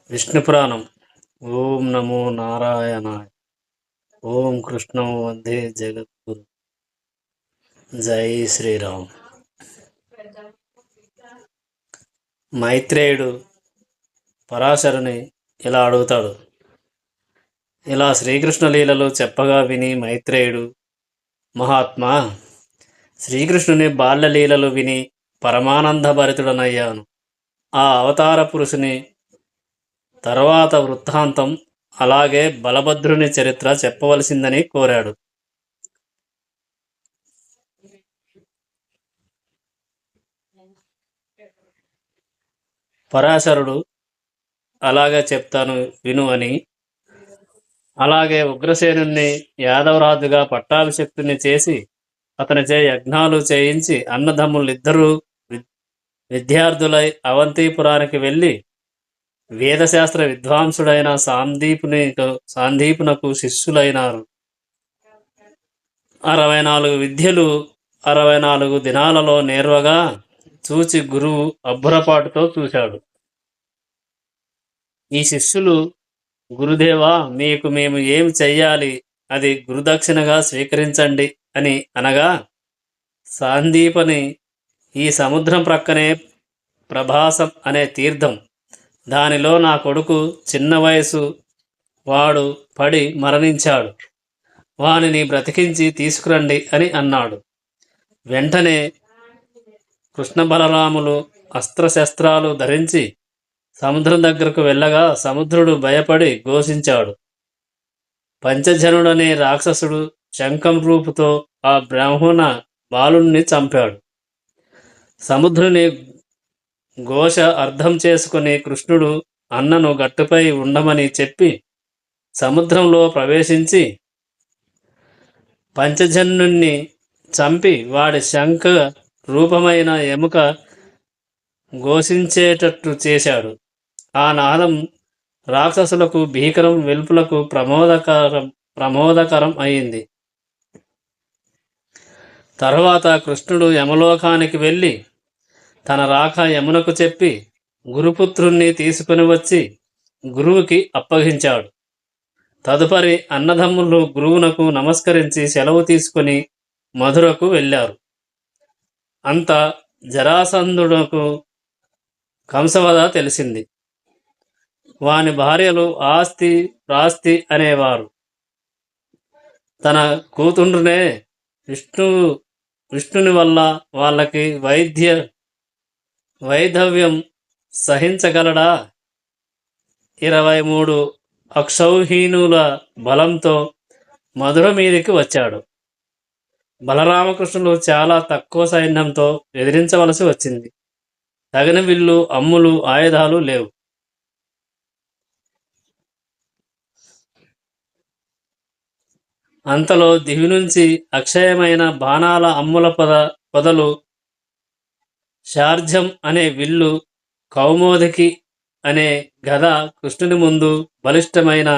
విష్ణు పురాణం. ఓం నమో నారాయణాయ. ఓం కృష్ణం వందే జగద్గురు. జై శ్రీరామ్. మైత్రేయుడు పరాశరుని ఇలా అడుగుతాడు. ఇలా శ్రీకృష్ణ లీలలు చెప్పగా విని మైత్రేయుడు, మహాత్మా, శ్రీకృష్ణుని బాల్య లీలలు విని పరమానంద భరితుడనయ్యాను. ఆ అవతార పురుషుని తర్వాత వృత్తాంతం, అలాగే బలభద్రుని చరిత్ర చెప్పవలసిందని కోరాడు. పరాశరుడు అలాగే చెప్తాను విను అని, అలాగే ఉగ్రసేనుణ్ణి యాదవరాజుగా పట్టాభిషిక్తుని చేసి అతనిచే యజ్ఞాలు చేయించి అన్నదమ్ములిద్దరూ విద్యార్థులై అవంతిపురానికి వెళ్ళి వేదశాస్త్ర విద్వాంసుడైన సాందీపునకు శిష్యులైనారు. 64 విద్యలు 64 దినాలలో నేర్వగా చూచి గురువు అబ్బురపాటుతో చూశాడు. ఈ శిష్యులు, గురుదేవా, మీకు మేము ఏమి చెయ్యాలి, అది గురుదక్షిణగా స్వీకరించండి అని అనగా, సాందీపని, ఈ సముద్రం ప్రక్కనే ప్రభాసం అనే తీర్థం, దానిలో నా కొడుకు చిన్న వయసు వాడు పడి మరణించాడు, వానిని బ్రతికించి తీసుకురండి అని అన్నాడు. వెంటనే కృష్ణ బలరాములు అస్త్రశస్త్రాలు ధరించి సముద్రం దగ్గరకు వెళ్ళగా సముద్రుడు భయపడి ఘోషించాడు. పంచజనుడనే రాక్షసుడు శంఖం రూపుతో ఆ బ్రాహ్మణ బాలుణ్ణి చంపాడు. సముద్రుని ఘోష అర్థం చేసుకుని కృష్ణుడు అన్నను గట్టుపై ఉండమని చెప్పి సముద్రంలో ప్రవేశించి పంచజన్యుణ్ణి చంపి వాడి శంఖ రూపమైన ఎముక ఘోషించేటట్టు చేశాడు. ఆ నాదం రాక్షసులకు భీకరం, వెల్పులకు ప్రమోదకరం అయింది. తరువాత కృష్ణుడు యమలోకానికి వెళ్ళి తన రాక యమునకు చెప్పి గురుపుత్రుణ్ణి తీసుకుని వచ్చి గురువుకి అప్పగించాడు. తదుపరి అన్నదమ్ములు గురువునకు నమస్కరించి సెలవు తీసుకుని మధురకు వెళ్ళారు. అంత జరాసంధునకు కంసవద తెలిసింది. వాని భార్యలు ఆస్తి ప్రాస్తి అనేవారు. తన కూతుండ్రునే విష్ణుని వల్ల వాళ్ళకి వైధవ్యం సహించగలడా? 23 అక్షౌహీనుల బలంతో మధుర మీదికి వచ్చాడు. బలరామకృష్ణులు చాలా తక్కువ సైన్యంతో ఎదిరించవలసి వచ్చింది. తగిన విల్లు, అమ్ములు, ఆయుధాలు లేవు. అంతలో దివి నుంచి అక్షయమైన బాణాల అమ్ముల పొదలు, శార్జం అనే విల్లు, కౌమోదకి అనే గద కృష్ణుని ముందు, బలిష్టమైన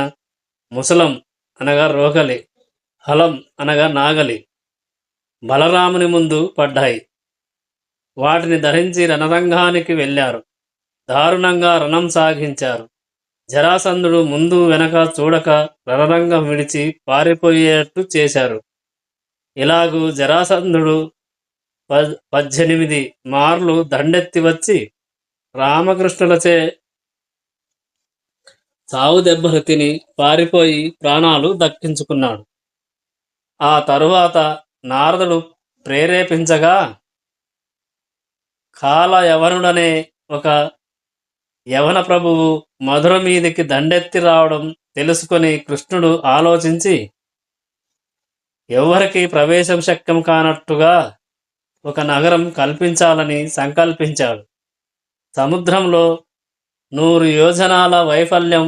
ముసలం అనగా రోగలి, హలం అనగా నాగలి బలరాముని ముందు పడ్డాయి. వాటిని ధరించి రణరంగానికి వెళ్ళారు. దారుణంగా రణం సాగించారు. జరాసంధుడు ముందు వెనక చూడక రణరంగం విడిచి పారిపోయేట్టు చేశారు. ఇలాగూ జరాసంధుడు 18 మార్లు దండెత్తి వచ్చి రామకృష్ణులచే చావు దెబ్బలు తిని పారిపోయి ప్రాణాలు దక్కించుకున్నాడు. ఆ తరువాత నారదుడు ప్రేరేపించగా కాల యవనుడనే ఒక యవన ప్రభువు మధుర మీదికి దండెత్తి రావడం తెలుసుకొని కృష్ణుడు ఆలోచించి ఎవరికి ప్రవేశం శక్యం కానట్టుగా ఒక నగరం కల్పించాలని సంకల్పించాడు. సముద్రంలో 100 యోజనాల వైఫల్యం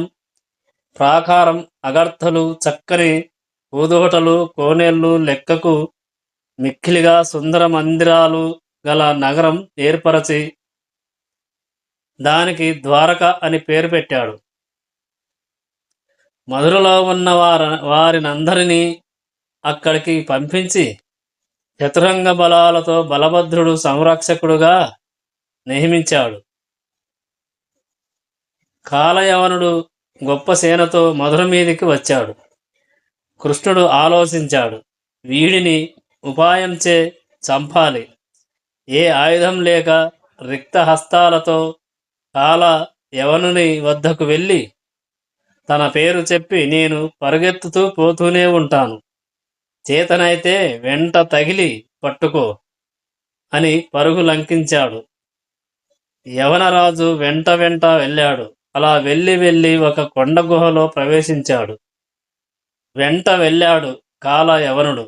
ప్రాకారం, అగర్థలు, చక్కని పూదోటలు, కోనేళ్లు, లెక్కకు మిక్కిలిగా సుందర మందిరాలు గల నగరం ఏర్పరచి దానికి ద్వారక అని పేరు పెట్టాడు. మధురలో ఉన్న వారినందరినీ అక్కడికి పంపించి చతురంగ బలాలతో బలభద్రుడు సంరక్షకుడుగా నియమించాడు. కాలయవనుడు గొప్ప సేనతో మధుర మీదికి వచ్చాడు. కృష్ణుడు ఆలోచించాడు, వీడిని ఉపాయంచే చంపాలి. ఏ ఆయుధం లేక రిక్త హస్తాలతో కాల యవనుని వద్దకు వెళ్ళి తన పేరు చెప్పి నేను పరుగెత్తుతూ పోతూనే ఉంటాను, చేతనైతే వెంట తగిలి పట్టుకో అని పరుగు లంకించాడు. యవనరాజు వెంట వెంట వెళ్ళాడు. అలా వెళ్ళి వెళ్ళి ఒక కొండ గుహలో ప్రవేశించాడు. వెంట వెళ్ళాడు కాల యవనుడు.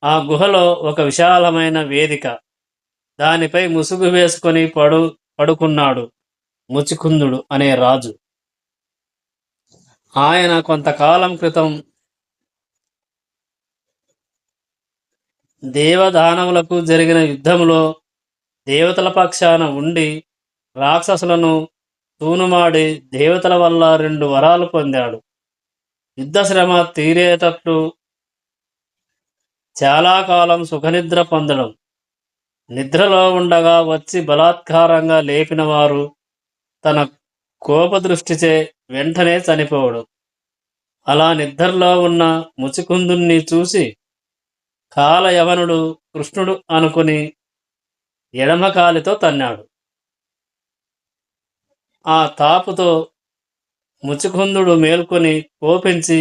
ఆ గుహలో ఒక విశాలమైన వేదిక, దానిపై ముసుగు వేసుకొని పడుకున్నాడు ముచికుందుడు అనే రాజు. ఆయన కొంతకాలం క్రితం దేవదానవులకు జరిగిన యుద్ధంలో దేవతల పక్షాన ఉండి రాక్షసులను తూనుమాడి దేవతల వల్ల 2 వరాలు పొందాడు. యుద్ధశ్రమ తీరేటట్లు చాలా కాలం సుఖనిద్ర పొందడం, నిద్రలో ఉండగా వచ్చి బలాత్కారంగా లేపిన వారు తన కోపదృష్టిచే వెంటనే చనిపోవడం. అలా నిద్రలో ఉన్న ముచికుందుణ్ణి చూసి కాలయవనుడు కృష్ణుడు అనుకుని ఎడమకాలితో తన్నాడు. ఆ తాపుతో ముచికుందుడు మేల్కొని కోపించి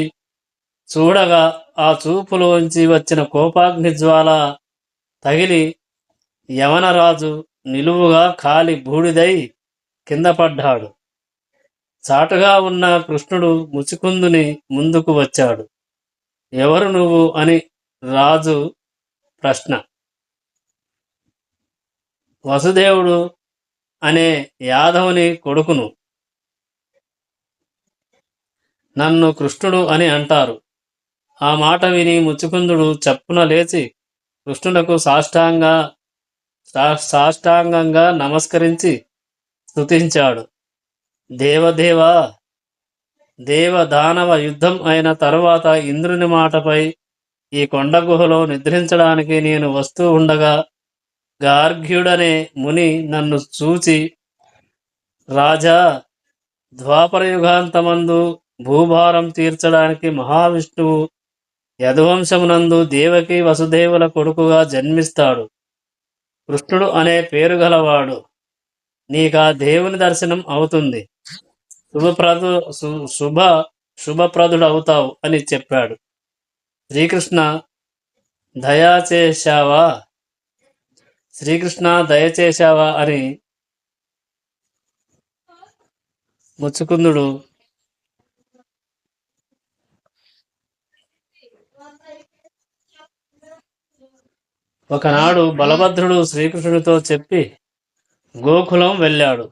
చూడగా ఆ చూపులోంచి వచ్చిన కోపాగ్ని జ్వాల తగిలి యవనరాజు నిలువుగా కాలి బూడిదై కింద పడ్డాడు. చాటుగా ఉన్న కృష్ణుడు ముచికుందుని ముందుకు వచ్చాడు. ఎవరు నువ్వు అని రాజు ప్రశ్న. వసుదేవుడు అనే యాదవుని కొడుకును, నన్ను కృష్ణుడు అని అంటారు. ఆ మాట విని ముచికుందుడు చప్పున లేచి కృష్ణునకు సాష్టాంగంగా నమస్కరించి స్తుతించాడు. దేవదేవా, దేవదానవ యుద్ధం అయిన తరువాత ఇంద్రుని మాటపై ఈ కొండ గుహలో నిద్రించడానికి నేను వస్తూ ఉండగా గార్గ్యుడనే ముని నన్ను చూచి, రాజా, ద్వాపరయుగాంతమందు భూభారం తీర్చడానికి మహావిష్ణువు యదువంశమునందు దేవకి వసుదేవుల కొడుకుగా జన్మిస్తాడు. కృష్ణుడు అనే పేరు గలవాడు. నీకా దేవుని దర్శనం అవుతుంది. శుభప్రదుడవుతావు అని చెప్పాడు. శ్రీకృష్ణ దయచేశావా అని ముచుకుందుడు ఒకనాడు బలభద్రుడు శ్రీకృష్ణుడితో చెప్పి గోకులం వెళ్ళాడు.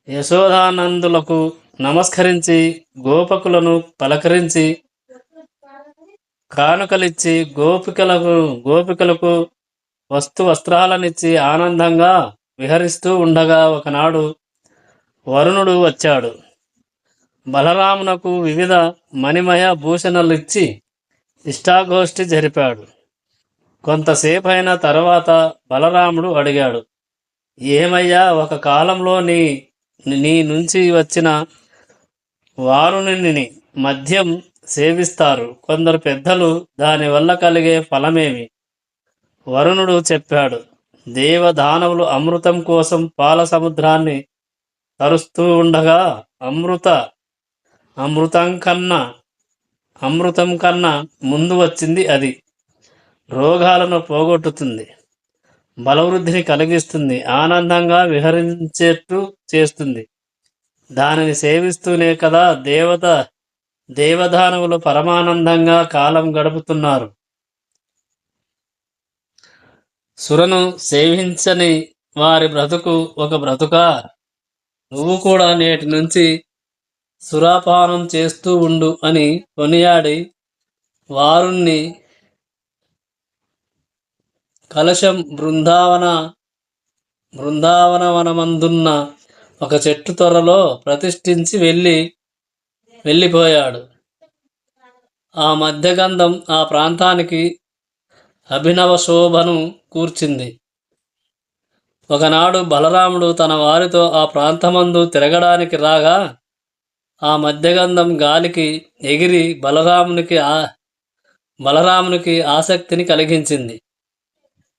యశోదానందులకు నమస్కరించి గోపకులను పలకరించి కానుకలిచ్చి గోపికలకు వస్త్రాలనిచ్చి ఆనందంగా విహరిస్తూ ఉండగా ఒకనాడు వరుణుడు వచ్చాడు. బలరామునకు వివిధ మణిమయ భూషణలిచ్చి ఇష్టాగోష్ఠి జరిపాడు. కొంతసేపైన తర్వాత బలరాముడు అడిగాడు, ఏమయ్యా, ఒక కాలంలో నీ నుంచి వచ్చిన వారుని మద్యం సేవిస్తారు కొందరు పెద్దలు, దానివల్ల కలిగే ఫలమేమి? వరుణుడు చెప్పాడు, దేవదానవులు అమృతం కోసం పాల సముద్రాన్ని తరుస్తూ ఉండగా అమృతం కన్నా ముందు వచ్చింది అది. రోగాలను పోగొట్టుతుంది, బలవృద్ధిని కలిగిస్తుంది, ఆనందంగా విహరించేట్టు చేస్తుంది. దానిని సేవిస్తూనే కదా దేవదానవులు పరమానందంగా కాలం గడుపుతున్నారు. సురను సేవించని వారి బ్రతుకు ఒక బ్రతుకా? నువ్వు కూడా నేటి నుంచి సురాపానం చేస్తూ ఉండు అని కొనియాడి వారుణ్ణి కలశం బృందావనవనమందున్న ఒక చెట్టు త్వరలో ప్రతిష్ఠించి వెళ్ళిపోయాడు. ఆ మధ్యగంధం ఆ ప్రాంతానికి అభినవ శోభను కూర్చింది. ఒకనాడు బలరాముడు తన వారితో ఆ ప్రాంతమందు తిరగడానికి రాగా ఆ మధ్యగంధం గాలికి ఎగిరి బలరామునికి ఆసక్తిని కలిగించింది.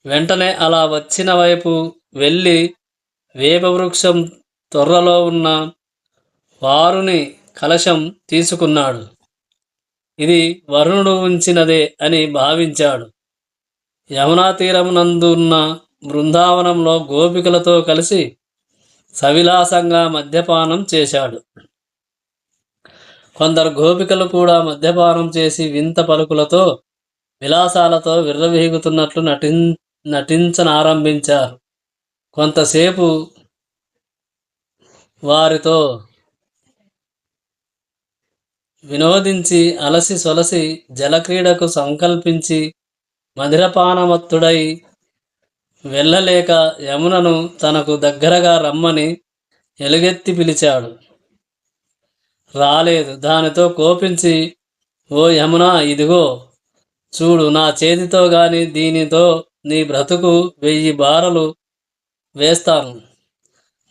వెంటనే అలా వచ్చిన వైపు వెళ్ళి వేపవృక్షం తొర్రలో ఉన్న వారుని కలశం తీసుకున్నాడు. ఇది వరుణుడు ఉంచినదే అని భావించాడు. యమునా తీరమునందున్న బృందావనంలో గోపికలతో కలిసి సవిలాసంగా మద్యపానం చేశాడు. కొందరు గోపికలు కూడా మద్యపానం చేసి వింత పలుకులతో విలాసాలతో విర్రవీగుతున్నట్లు నటించనారంభించారు. కొంతసేపు వారితో వినోదించి అలసి సొలసి జలక్రీడకు సంకల్పించి మదిరపానమత్తుడై వెళ్ళలేక యమునను తనకు దగ్గరగా రమ్మని ఎలుగెత్తి పిలిచాడు. రాలేదు. దానితో కోపించి, ఓ యమున, ఇదిగో చూడు, నా చేతితో గాని దీనితో నీ బ్రతుకు 1000 బారలు వేస్తాను.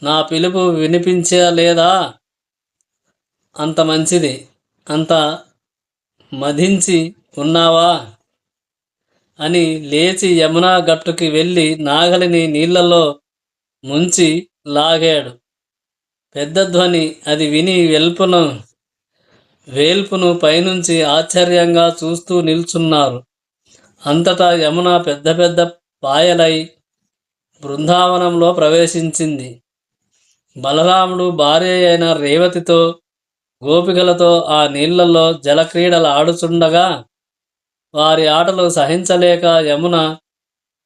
నా పిలుపు వినిపించలేదా? అంత మంచిది. అంత మదించి ఉన్నావా అని లేచి యమునా గట్టుకి వెళ్ళి నాగలిని నీళ్లలో ముంచి లాగాడు. పెద్ద ధ్వని. అది విని వేల్పును పైనుంచి ఆశ్చర్యంగా చూస్తూ నిల్చున్నారు. అంతటా యమున పెద్ద పెద్ద పాయలై బృందావనంలో ప్రవేశించింది. బలరాముడు భార్య అయిన రేవతితో గోపికలతో ఆ నీళ్లలో జలక్రీడలు ఆడుచుండగా వారి ఆటలు సహించలేక యమున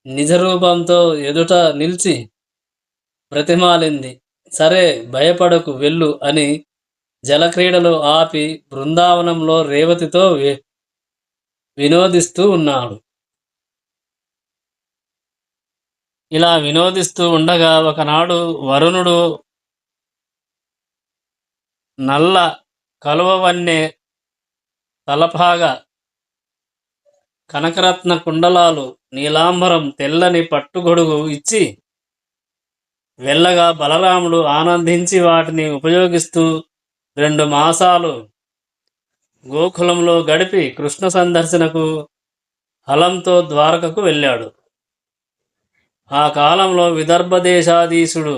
నిజరూపంతో ఎదుట నిలిచి బ్రతిమాలింది. సరే, భయపడకు, వెళ్ళు అని జలక్రీడలు ఆపి బృందావనంలో రేవతితో వినోదిస్తూ ఉన్నాడు. ఇలా వినోదిస్తూ ఉండగా ఒకనాడు వరుణుడు నల్ల కలువవన్నె తలపాగా, కనకరత్న కుండలాలు, నీలాంబరం, తెల్లని పట్టుగొడుగు ఇచ్చి వెళ్ళగా బలరాముడు ఆనందించి వాటిని ఉపయోగిస్తూ 2 మాసాలు గోకులంలో గడిపి కృష్ణ సందర్శనకు హలంతో ద్వారకకు వెళ్ళాడు. ఆ కాలంలో విదర్భ దేశాధీశుడు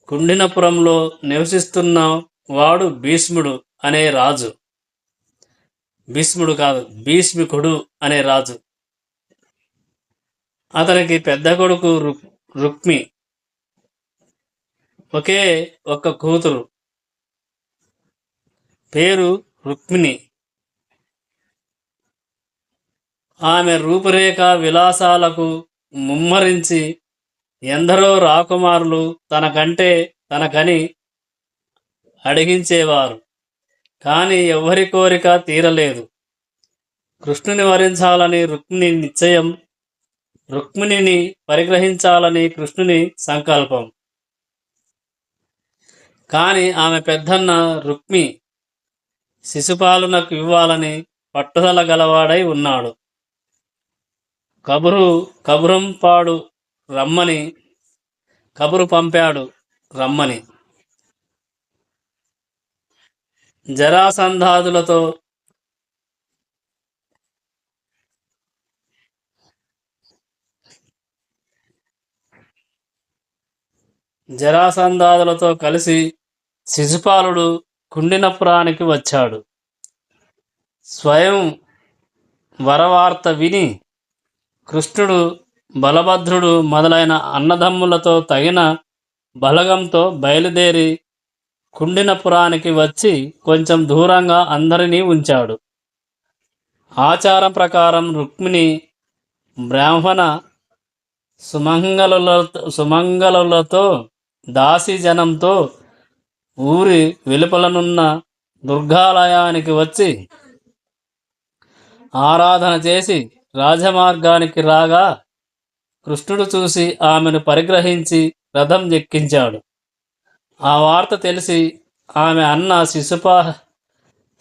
కుండినపురంలో నివసిస్తున్న వాడు భీష్ముడు అనే రాజు. భీష్ముడు కాదు, భీష్మికుడు అనే రాజు. అతనికి పెద్ద కొడుకు రుక్మి, ఒకే ఒక్క కూతురు, పేరు రుక్మిణి. ఆమె రూపురేఖ విలాసాలకు ముమ్మరించి ఎందరో రాకుమారులు తనకని అడిగించేవారు. కానీ ఎవ్వరి కోరిక తీరలేదు. కృష్ణుని వరించాలని రుక్మిణిని పరిగ్రహించాలని కృష్ణుని సంకల్పం. కానీ ఆమె పెద్దన్న రుక్మి శిశుపాలునకు ఇవ్వాలని పట్టుదల గలవాడై ఉన్నాడు. కబురు పంపాడు రమ్మని. జరాసంధాదులతో కలిసి శిశుపాలుడు కుండినపురానికి వచ్చాడు. స్వయం వరవార్త విని కృష్ణుడు, బలభద్రుడు మొదలైన అన్నదమ్ములతో తగిన బలగంతో బయలుదేరి కుండినపురానికి వచ్చి కొంచెం దూరంగా అందరినీ ఉంచాడు. ఆచారం ప్రకారం రుక్మిణి బ్రాహ్మణ సుమంగళులతో దాసీజనంతో ఊరి వెలుపలనున్న దుర్గాలయానికి వచ్చి ఆరాధన చేసి రాజమార్గానికి రాగా కృష్ణుడు చూసి ఆమెను పరిగ్రహించి రథం ఎక్కించాడు. ఆ వార్త తెలిసి ఆమె అన్న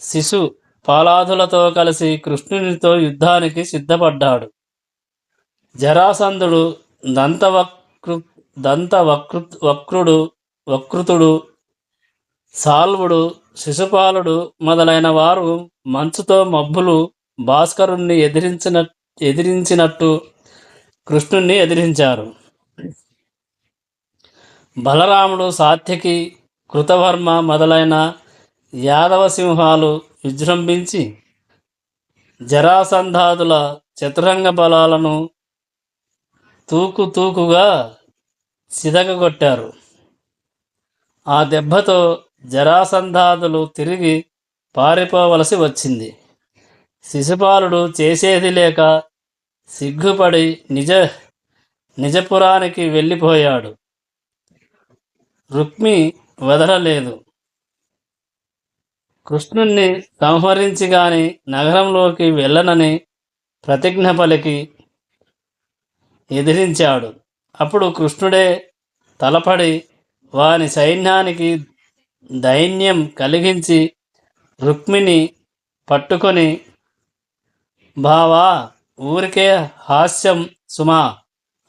శిశుపాలాదులతో కలిసి కృష్ణునితో యుద్ధానికి సిద్ధపడ్డాడు. జరాసంధుడు దంత వక్ృతుడు, సాల్వుడు, శిశుపాలుడు మొదలైన వారు మంచుతో మబ్బులు భాస్కరుణ్ణి ఎదిరించినట్టు కృష్ణుణ్ణి ఎదిరించారు. బలరాముడు, సాత్యకి, కృతవర్మ మొదలైన యాదవ సింహాలు విజృంభించి జరాసంధాదుల చతురంగ బలాలను తూకుగా సిదగగొట్టారు. ఆ దెబ్బతో జరాసంధాదులు తిరిగి పారిపోవలసి వచ్చింది. శిశుపాలుడు చేసేది లేక సిగ్గుపడి నిజపురానికి వెళ్ళిపోయాడు. రుక్మి వదలలేదు. కృష్ణుణ్ణి సంహరించి గాని నగరంలోకి వెళ్ళనని ప్రతిజ్ఞ పలికి ఎదిరించాడు. అప్పుడు కృష్ణుడే తలపడి వాని సైన్యానికి దైన్యం కలిగించి రుక్మిణి పట్టుకొని, బావా, ఊరికే హాస్యం సుమా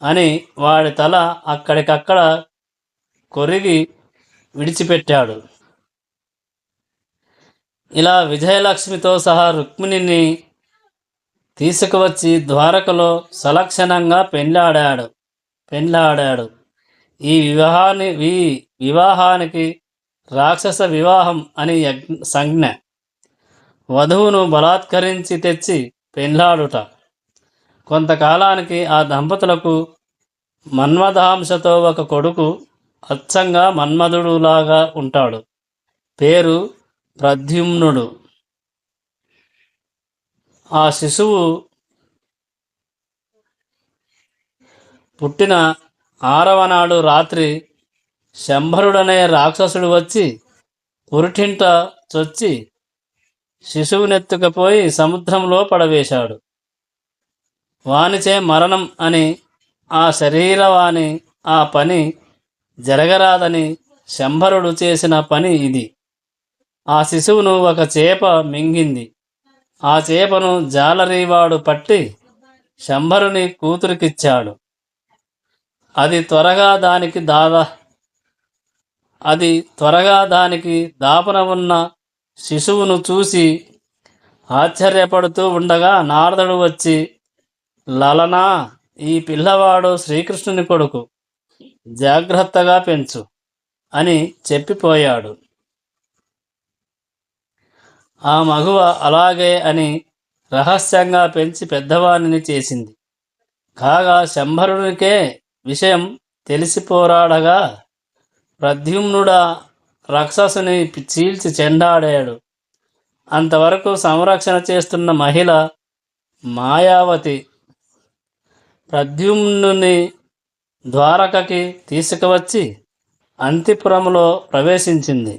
అని వాడి తల అక్కడికక్కడ కొరిగి విడిచిపెట్టాడు. ఇలా విజయలక్ష్మితో సహా రుక్మిణిని తీసుకువచ్చి ద్వారకలో సలక్షణంగా పెండ్లాడాడు. ఈ వివాహానికి రాక్షస వివాహం అని సంజ్ఞ. వధువును బలాత్కరించి తెచ్చి పెండ్లాడుట. కొంతకాలానికి ఆ దంపతులకు మన్మథాంశతో ఒక కొడుకు అచ్చంగా మన్మధుడులాగా ఉంటాడు. పేరు ప్రద్యుమ్నుడు. ఆ శిశువు పుట్టిన 6వ నాడు రాత్రి శంభరుడనే రాక్షసుడు వచ్చి పురిటింట చొచ్చి శిశువునెత్తుకుపోయి సముద్రంలో పడవేశాడు. వానిచే మరణం అని ఆ శరీరవాణి ఆ పని జరగరాదని శంభరుడు చేసిన పని ఇది. ఆ శిశువును ఒక చేప మింగింది. ఆ చేపను జాలరీవాడు పట్టి శంభరుని కూతురికిచ్చాడు. అది త్వరగా దానికి దాపన ఉన్న శిశువును చూసి ఆశ్చర్యపడుతూ ఉండగా నారదుడు వచ్చి, లలనా, ఈ పిల్లవాడు శ్రీకృష్ణుని కొడుకు, జాగ్రత్తగా పెంచు అని చెప్పిపోయాడు. ఆ మగువ అలాగే అని రహస్యంగా పెంచి పెద్దవాణిని చేసింది. కాగా శంభరునికే విషయం తెలిసిపోరాడగా ప్రద్యుమ్నుడా రాక్షసుని చీల్చి చెండాడాడు. అంతవరకు సంరక్షణ చేస్తున్న మహిళ మాయావతి ప్రద్యుమ్నుని ద్వారకకి తీసుకువచ్చి అంతిపురంలో ప్రవేశించింది.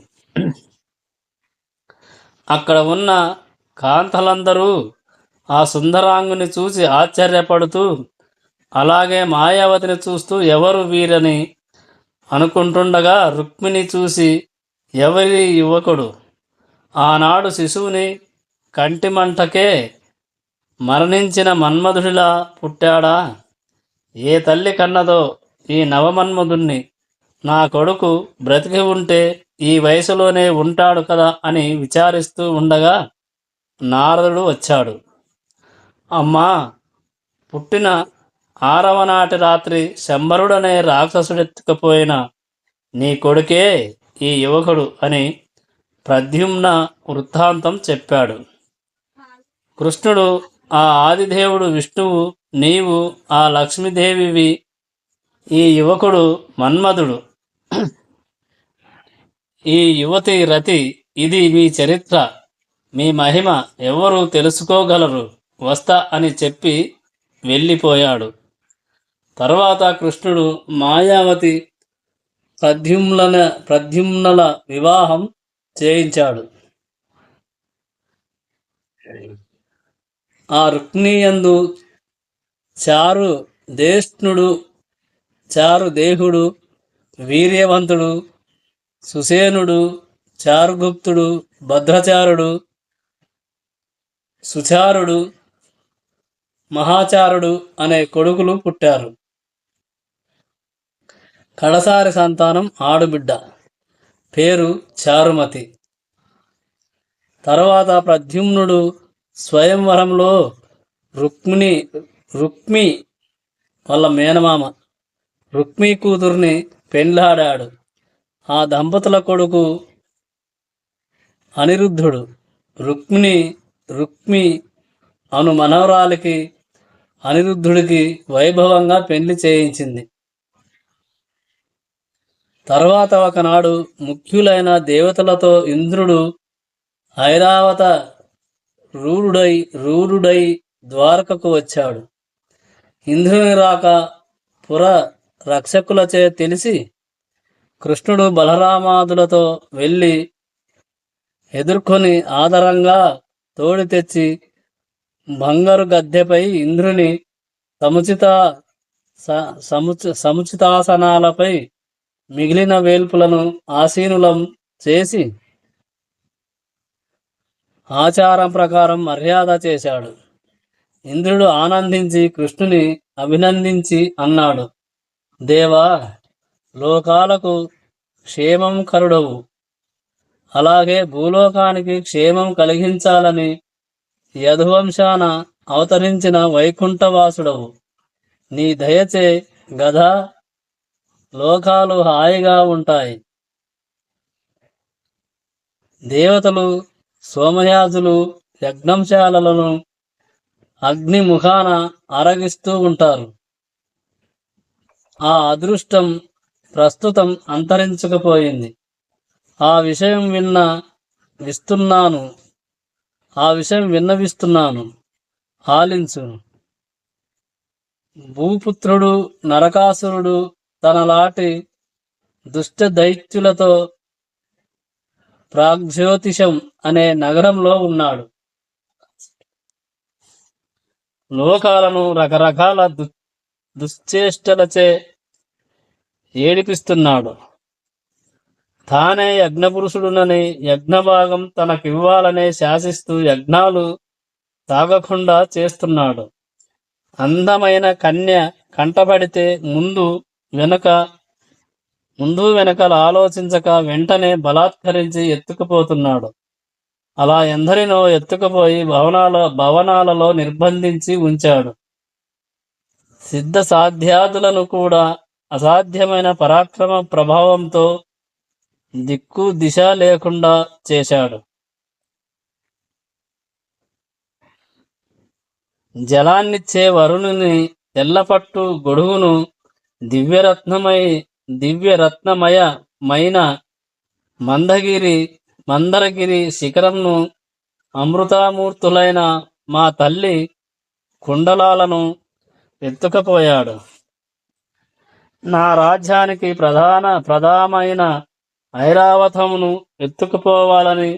అక్కడ ఉన్న కాంతలందరూ ఆ సుందరాంగుని చూసి ఆశ్చర్యపడుతూ, అలాగే మాయావతిని చూస్తూ ఎవరు వీరని అనుకుంటుండగా రుక్మిణి చూసి, ఎవరి యువకుడు ఆనాడు శిశువుని కంటిమంటకే మరణించిన మన్మధుడిలా పుట్టాడా? ఏ తల్లి కన్నదో ఈ నవమన్మధుణ్ణి? నా కొడుకు బ్రతికి ఉంటే ఈ వయసులోనే ఉంటాడు కదా అని విచారిస్తూ ఉండగా నారదుడు వచ్చాడు. అమ్మా, పుట్టిన 6వ నాటి రాత్రి శంభరుడనే రాక్షసుడెత్తుకుపోయిన నీ కొడుకే ఈ యువకుడు అని ప్రద్యుమ్న వృత్తాంతం చెప్పాడు. కృష్ణుడు, ఆ ఆదిదేవుడు విష్ణువు, నీవు ఆ లక్ష్మీదేవివి. ఈ యువకుడు మన్మధుడు, ఈ యువతి రతి. ఇది మీ చరిత్ర, మీ మహిమ ఎవరు తెలుసుకోగలరు? వస్తా అని చెప్పి వెళ్ళిపోయాడు. తర్వాత కృష్ణుడు మాయావతి ప్రద్యుమ్నుల వివాహం చేయించాడు. ఆ రుక్మియందు చారుదేహుడు, వీర్యవంతుడు, సుసేనుడు, చారుగుప్తుడు, భద్రచారుడు, సుచారుడు, మహాచారుడు అనే కొడుకులు పుట్టారు. కడసారి సంతానం ఆడుబిడ్డ, పేరు చారుమతి. తర్వాత ప్రద్యుమ్నుడు స్వయంవరంలో రుక్మి వాళ్ళ మేనమామ రుక్మి కూతుర్ని పెండ్లాడాడు. ఆ దంపతుల కొడుకు అనిరుద్ధుడు. రుక్మి అను మనవరాలికి అనిరుద్ధుడికి వైభవంగా పెళ్లి చేయించింది. తర్వాత ఒకనాడు ముఖ్యులైన దేవతలతో ఇంద్రుడు ఐరావత రూఢుడై ద్వారకకు వచ్చాడు. ఇంద్రుని రాక పుర రక్షకులచే తెలిసి కృష్ణుడు బలరామాదులతో వెళ్ళి ఎదుర్కొని ఆదరంగా తోడి తెచ్చి బంగారు గద్దెపై ఇంద్రుని సముచితాసనాలపై మిగిలిన వేల్పులను ఆసీనులం చేసి ఆచారం ప్రకారం మర్యాద చేశాడు. ఇంద్రుడు ఆనందించి కృష్ణుని అభినందించి అన్నాడు, దేవా, లోకాలకు క్షేమం కరుడవు, అలాగే భూలోకానికి క్షేమం కలిగించాలని యదువంశాన అవతరించిన వైకుంఠవాసుడవు. నీ దయచే గదా లోకాలు హాయిగా ఉంటాయి. దేవతలు సోమయాజులు యజ్ఞంశాలను అగ్ని ముఖాన ఆరగిస్తూ ఉంటారు. ఆ అదృష్టం ప్రస్తుతం అంతరించకపోయింది. ఆ విషయం విన్నవిస్తున్నాను, ఆలించు. భూపుత్రుడు నరకాసురుడు తనలాంటి దుష్ట దైత్యులతో ప్రాగ్జ్యోతిషం అనే నగరంలో ఉన్నాడు. లోకాలను రకరకాల దుశ్చేష్టలచే ఏడిపిస్తున్నాడు. తానే యజ్ఞపురుషుడునని యజ్ఞభాగం తనకివ్వాలనే శాసిస్తూ యజ్ఞాలు తాగకుండా చేస్తున్నాడు. అందమైన కన్య కంటపడితే ముందు వెనకలు ఆలోచించక వెంటనే బలాత్కరించి ఎత్తుకుపోతున్నాడు. అలా ఎందరినో ఎత్తుకుపోయి భవనాలలో నిర్బంధించి ఉంచాడు. సిద్ధ సాధ్యాదులను కూడా అసాధ్యమైన పరాక్రమ ప్రభావంతో దిక్కు దిశ లేకుండా చేశాడు. జలాన్నిచ్చే వరుణుని తెల్లపట్టు గొడుగును దివ్యరత్నమయమైన మందరగిరి శిఖరంను అమృతామూర్తులైన మా తల్లి కుండలాలను ఎత్తుకపోయాడు. నా రాజ్యానికి ప్రధానమైన ఐరావతమును ఎత్తుకుపోవాలని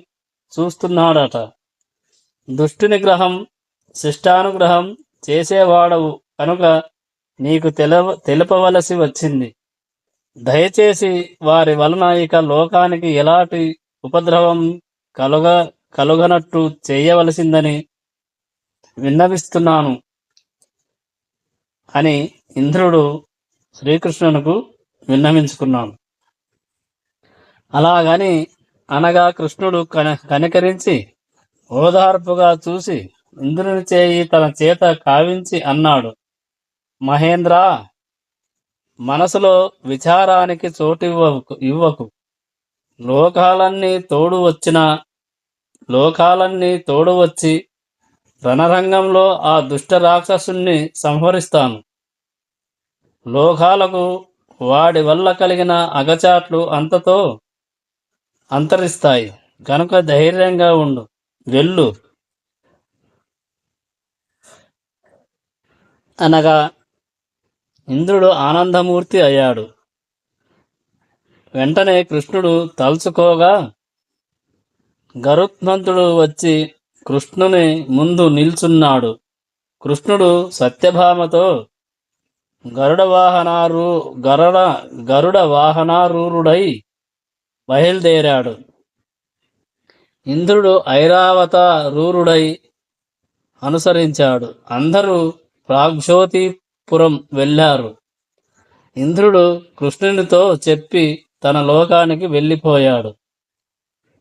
చూస్తున్నాడట. దుష్టుని గ్రహం శిష్టానుగ్రహం చేసేవాడవు కనుక నీకు తెలుపవలసి వచ్చింది. దయచేసి వారి వలన ఇక లోకానికి ఎలాంటి ఉపద్రవం కలుగనట్టు చేయవలసిందని విన్నవిస్తున్నాను అని ఇంద్రుడు శ్రీకృష్ణునకు విన్నవించుకున్నాడు. అలాగని అనగా కృష్ణుడు కనికరించి ఓదార్పుగా చూసి ఇంద్రుని చేయి తన చేత కావించి అన్నాడు, మహేంద్ర, మనసులో విచారానికి చోటు ఇవ్వకు. లోకాలన్నీ తోడు వచ్చి రణరంగంలో ఆ దుష్ట రాక్షసుణ్ణి సంహరిస్తాను. లోకాలకు వాడి వల్ల కలిగిన అగచాట్లు అంతతో అంతరిస్తాయి కనుక ధైర్యంగా ఉండు, వెళ్ళు అనగా ఇంద్రుడు ఆనందమూర్తి అయ్యాడు. వెంటనే కృష్ణుడు తలుచుకోగా గరుత్మంతుడు వచ్చి కృష్ణుని ముందు నిల్చున్నాడు. కృష్ణుడు సత్యభామతో గరుడ వాహనారూఢుడై బయలుదేరాడు. ఇంద్రుడు ఐరావత రూరుడై అనుసరించాడు. అందరూ ప్రాగ్జ్యోతిపురం వెళ్ళారు. ఇంద్రుడు కృష్ణునితో చెప్పి తన లోకానికి వెళ్ళిపోయాడు.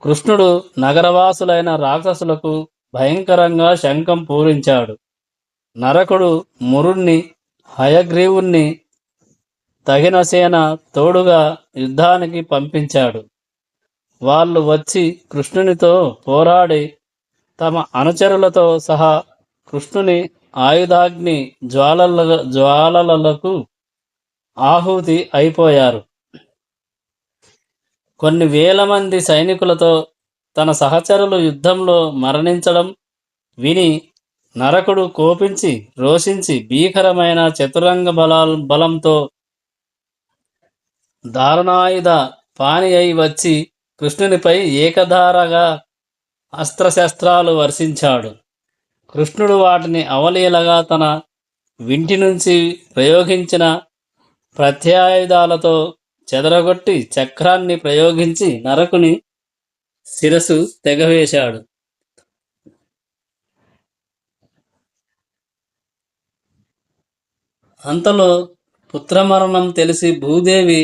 కృష్ణుడు నగరవాసులైన రాక్షసులకు భయంకరంగా శంఖం పూరించాడు. నరకుడు మురుణ్ణి, హయగ్రీవుణ్ణి తగిన సేన తోడుగా యుద్ధానికి పంపించాడు. వాళ్ళు వచ్చి కృష్ణునితో పోరాడి తమ అనుచరులతో సహా కృష్ణుని ఆయుధాగ్ని జ్వాలలకు ఆహుతి అయిపోయారు. కొన్ని వేల మంది సైనికులతో తన సహచరులు యుద్ధంలో మరణించడం విని నరకుడు కోపించి రోషించి భీకరమైన చతురంగ బలంతో దారుణాయుధ పాని అయి వచ్చి కృష్ణునిపై ఏకధారగా అస్త్రశస్త్రాలు వర్షించాడు. కృష్ణుడు వాటిని అవలీలగా తన వింటి నుంచి ప్రయోగించిన ప్రత్యాయుధాలతో చెదరగొట్టి చక్రాన్ని ప్రయోగించి నరకుని శిరసు తెగవేశాడు. అంతలో పుత్రమరణం తెలిసి భూదేవి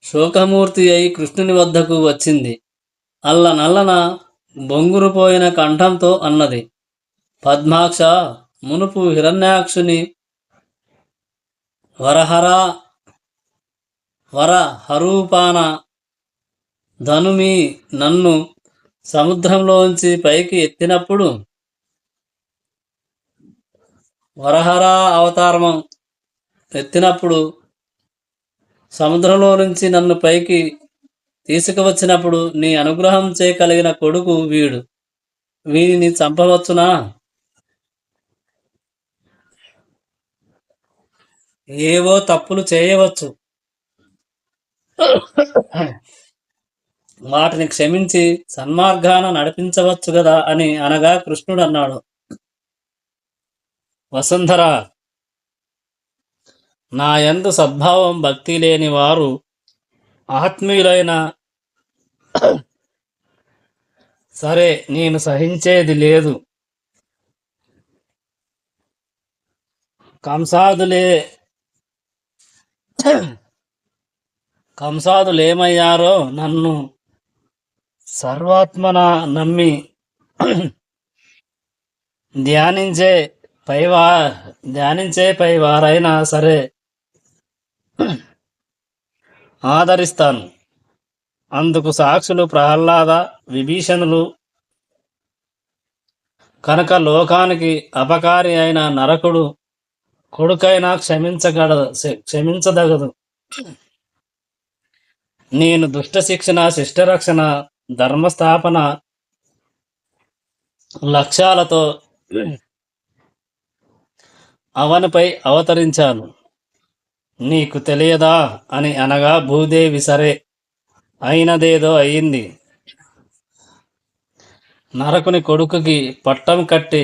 శోకమూర్తి అయి కృష్ణుని వద్దకు వచ్చింది. అల్లనల్లన బొంగురుపోయిన కంఠంతో అన్నది, పద్మాక్ష, మునుపు హిరణ్యాక్షుని వరహరూపాన ధనుమి నన్ను సముద్రంలోంచి పైకి ఎత్తినప్పుడు, వరహరా అవతారం ఎత్తినప్పుడు సముద్రంలో నుంచి నన్ను పైకి తీసుకువచ్చినప్పుడు నీ అనుగ్రహం చేయగలిగిన కొడుకు వీడు. వీడిని చంపవచ్చునా? ఏవో తప్పులు చేయవచ్చు, వాటిని క్షమించి సన్మార్గాన నడిపించవచ్చు కదా అని అనగా కృష్ణుడు అన్నాడు, వసుంధర, నా యందు సద్భావం భక్తి లేని వారు ఆత్మీయులైన సరే నేను సహించేది లేదు. కంసాదులేమయ్యారో నన్ను సర్వాత్మన నమ్మి ధ్యానించే పై వారైనా సరే ఆదరిస్తాను. అందుకు సాక్షులు ప్రహ్లాద, విభీషణులు. కనుక లోకానికి అపకారి అయిన నరకుడు కొడుకైనా క్షమించదగదు. నేను దుష్ట శిక్షణ, శిష్టరక్షణ, ధర్మస్థాపన లక్ష్యాలతో అవనిపై అవతరించాను, నీకు తెలియదా అని అనగా భూదేవి సరే, అయినదేదో అయింది. నరకుని కొడుకుకి పట్టం కట్టి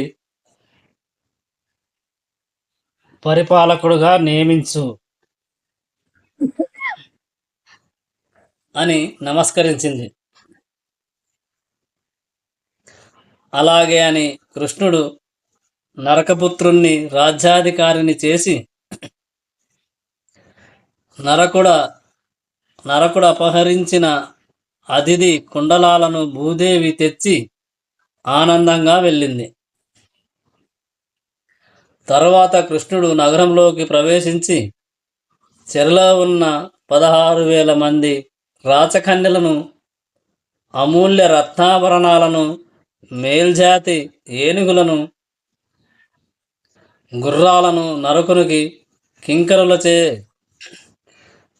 పరిపాలకుడుగా నియమించు అని నమస్కరించింది. అలాగే అని కృష్ణుడు నరకపుత్రుణ్ణి రాజ్యాధికారిని చేసి నరకుడు అపహరించిన అతిథి కుండలాలను భూదేవి తెచ్చి ఆనందంగా వెళ్ళింది. తరువాత కృష్ణుడు నగరంలోకి ప్రవేశించి చెరలో ఉన్న 16,000 మంది రాచకన్యలను, అమూల్య రత్నాభరణాలను, మేల్జాతి ఏనుగులను, గుర్రాలను నరకునికి కింకరులచే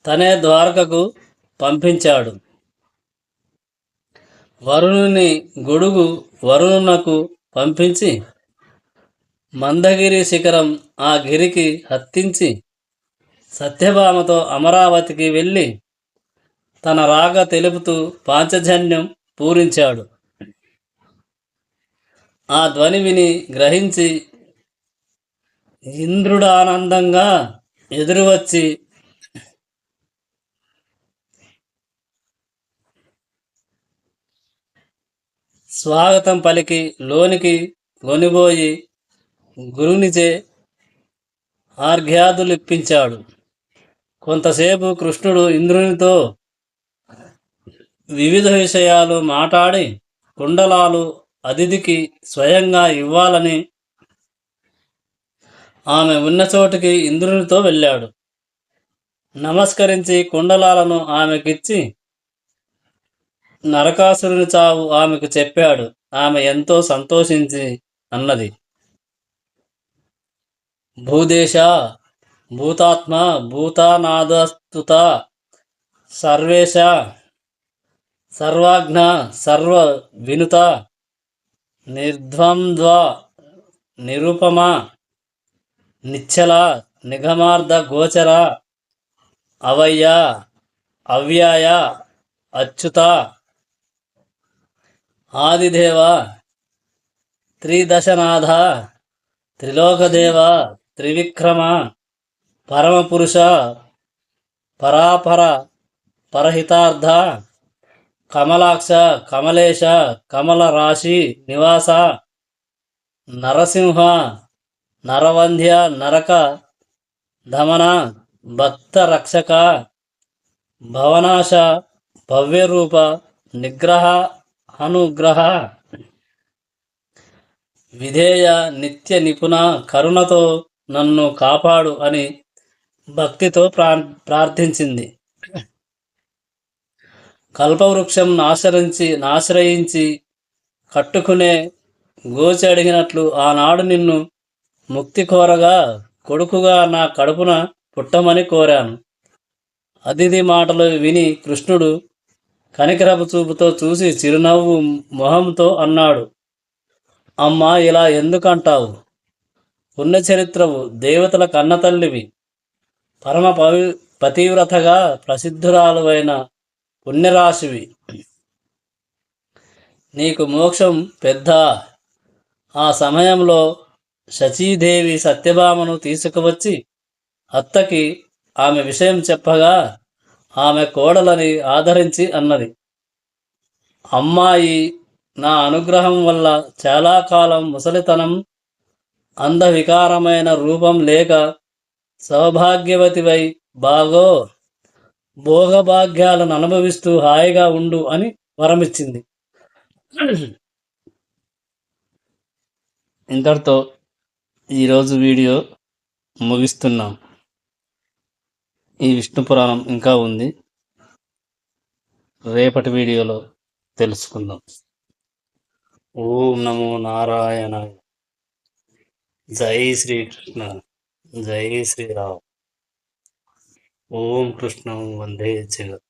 తనే ద్వారకకు పంపించాడు. వరుణుని గొడుగు వరుణునకు పంపించి మందగిరి శిఖరం ఆ గిరికి హత్తించి సత్యభామతో అమరావతికి వెళ్ళి తన రాగ తెలుపుతూ పాంచజన్యం పూరించాడు. ఆ ధ్వని విని గ్రహించి ఇంద్రుడు ఆనందంగా ఎదురువచ్చి స్వాగతం పలికి లోనికి కొనిపోయి గురునిచే ఆర్ఘ్యాదులిప్పించాడు. కొంతసేపు కృష్ణుడు ఇంద్రునితో వివిధ విషయాలు మాట్లాడి కుండలాలు అతిథికి స్వయంగా ఇవ్వాలని ఆమె ఉన్న చోటికి ఇంద్రునితో వెళ్ళాడు. నమస్కరించి కుండలాలను ఆమెకిచ్చి నరకాసురుని చావు ఆమెకు చెప్పాడు. ఆమె ఎంతో సంతోషించి అన్నది, భూదేశ, భూతాత్మ, భూతానాదస్తుత, సర్వేశ, సర్వాజ్ఞ, సర్వ వినుత, నిర్ద్వంద్వ, నిరుపమ, నిశ్చల, నిగమార్థ గోచర, అవయ్య, అవ్యాయ, అచ్యుత, ఆదిదేవ, త్రిదశనాథ, త్రిలోకదేవ, త్రివిక్రమ, పరమపురుష, పరాపర, పరహితార్థ, కమలాక్ష, కమలేశ, కమల రాశి నివాస, నరసింహ, నరవంధ్య, నరక దమన, భక్త రక్షక, భవనాశ, భవ్యరూప, నిగ్రహ, అనుగ్రహ, విధేయ, నిత్య నిపుణ, కరుణతో నన్ను కాపాడు అని భక్తితో ప్రార్థించింది. కల్పవృక్షం నాశ్రయించి కట్టుకునే గోచి అడిగినట్లు ఆనాడు నిన్ను ముక్తి కోరగా కొడుకుగా నా కడుపున పుట్టమని కోరాను. అతిథి మాటలు విని కృష్ణుడు కనికరపు చూపుతో చూసి చిరునవ్వు మొహంతో అన్నాడు, అమ్మా, ఇలా ఎందుకంటావు? పుణ్యచరిత్రవు, దేవతల కన్నతల్లివి, పరమ పతివ్రతగా ప్రసిద్ధురాలువైన పుణ్యరాశివి. నీకు మోక్షం పెద్ద. ఆ సమయంలో శచీదేవి సత్యభామను తీసుకువచ్చి అత్తకి ఆమె విషయం చెప్పగా ఆమె కోడలని ఆదరించి అన్నది, అమ్మాయి, నా అనుగ్రహం వల్ల చాలా కాలం ముసలితనం, అందవికారమైన రూపం లేక సౌభాగ్యవతివై భోగభాగ్యాలను అనుభవిస్తూ హాయిగా ఉండు అని వరమిచ్చింది. ఇంతటితో ఈరోజు వీడియో ముగిస్తున్నాం. ఈ విష్ణు పురాణం ఇంకా ఉంది, రేపటి వీడియోలో తెలుసుకుందాం. ఓం నమో నారాయణ. జై శ్రీకృష్ణ, జై శ్రీరామ్. ఓం కృష్ణం వందే జగత్.